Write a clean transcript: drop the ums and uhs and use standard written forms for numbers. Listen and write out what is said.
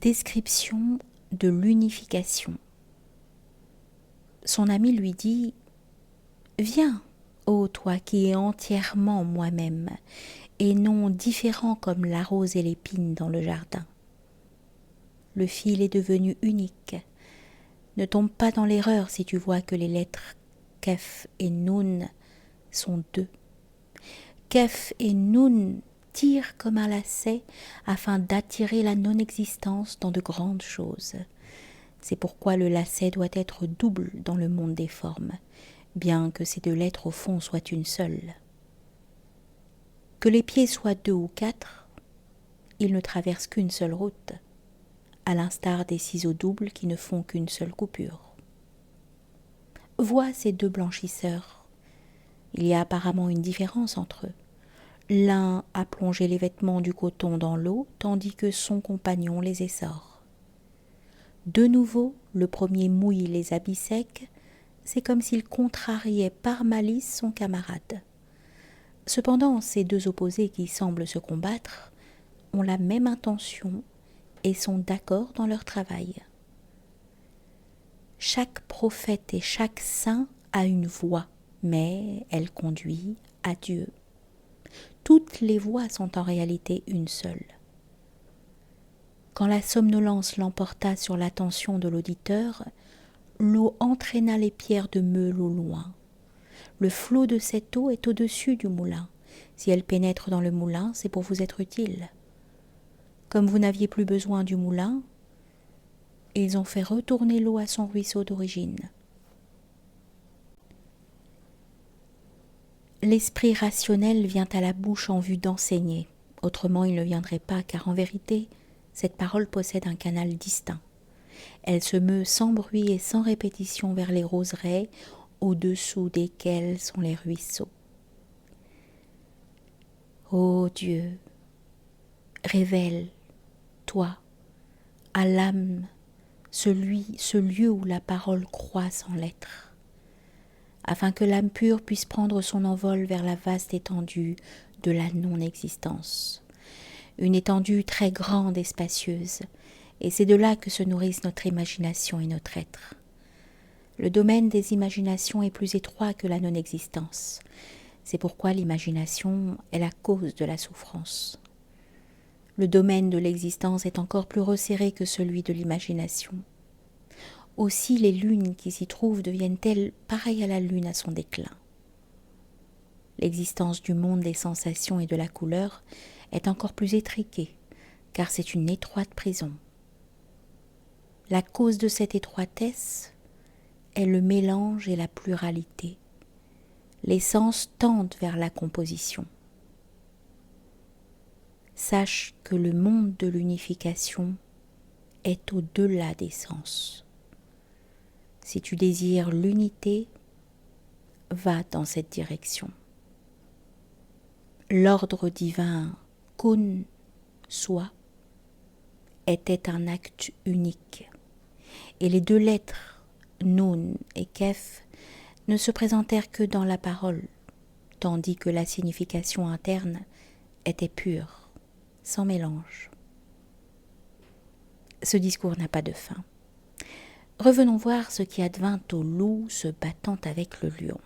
Description de l'unification. Son ami lui dit « Viens, ô toi qui es entièrement moi-même, et non différent comme la rose et l'épine dans le jardin. Le fil est devenu unique. Ne tombe pas dans l'erreur si tu vois que les lettres Kef et Nun sont deux. Kef et Nun tirent comme un lacet afin d'attirer la non-existence dans de grandes choses. C'est pourquoi le lacet doit être double dans le monde des formes, bien que ces deux lettres au fond soient une seule. Que les pieds soient 2 ou 4, ils ne traversent qu'une seule route, à l'instar des ciseaux doubles qui ne font qu'une seule coupure. Vois ces 2 blanchisseurs. Il y a apparemment une différence entre eux. L'un a plongé les vêtements du coton dans l'eau, tandis que son compagnon les essore. De nouveau, le premier mouille les habits secs, c'est comme s'il contrariait par malice son camarade. Cependant, ces 2 opposés qui semblent se combattre ont la même intention et sont d'accord dans leur travail. Chaque prophète et chaque saint a une voie, mais elle conduit à Dieu. Toutes les voies sont en réalité une seule. Quand la somnolence l'emporta sur l'attention de l'auditeur, l'eau entraîna les pierres de meule au loin. Le flot de cette eau est au-dessus du moulin. Si elle pénètre dans le moulin, c'est pour vous être utile. Comme vous n'aviez plus besoin du moulin, ils ont fait retourner l'eau à son ruisseau d'origine. L'esprit rationnel vient à la bouche en vue d'enseigner. Autrement, il ne viendrait pas, car en vérité, cette parole possède un canal distinct. Elle se meut sans bruit et sans répétition vers les roseraies, au-dessous desquels sont les ruisseaux. Ô Dieu, révèle, toi, à l'âme, ce lieu où la parole croît sans l'être, afin que l'âme pure puisse prendre son envol vers la vaste étendue de la non-existence. Une étendue très grande et spacieuse, et c'est de là que se nourrissent notre imagination et notre être. Le domaine des imaginations est plus étroit que la non-existence. C'est pourquoi l'imagination est la cause de la souffrance. Le domaine de l'existence est encore plus resserré que celui de l'imagination. Aussi les lunes qui s'y trouvent deviennent-elles pareilles à la lune à son déclin. L'existence du monde des sensations et de la couleur est encore plus étriquée, car c'est une étroite prison. La cause de cette étroitesse est le mélange et la pluralité. Les sens tendent vers la composition. Sache que le monde de l'unification est au-delà des sens. Si tu désires l'unité, va dans cette direction. L'ordre divin Kun, soit, était un acte unique, et les 2 lettres Nun et Kef ne se présentèrent que dans la parole, tandis que la signification interne était pure, sans mélange. Ce discours n'a pas de fin. Revenons voir ce qui advint au loup se battant avec le lion.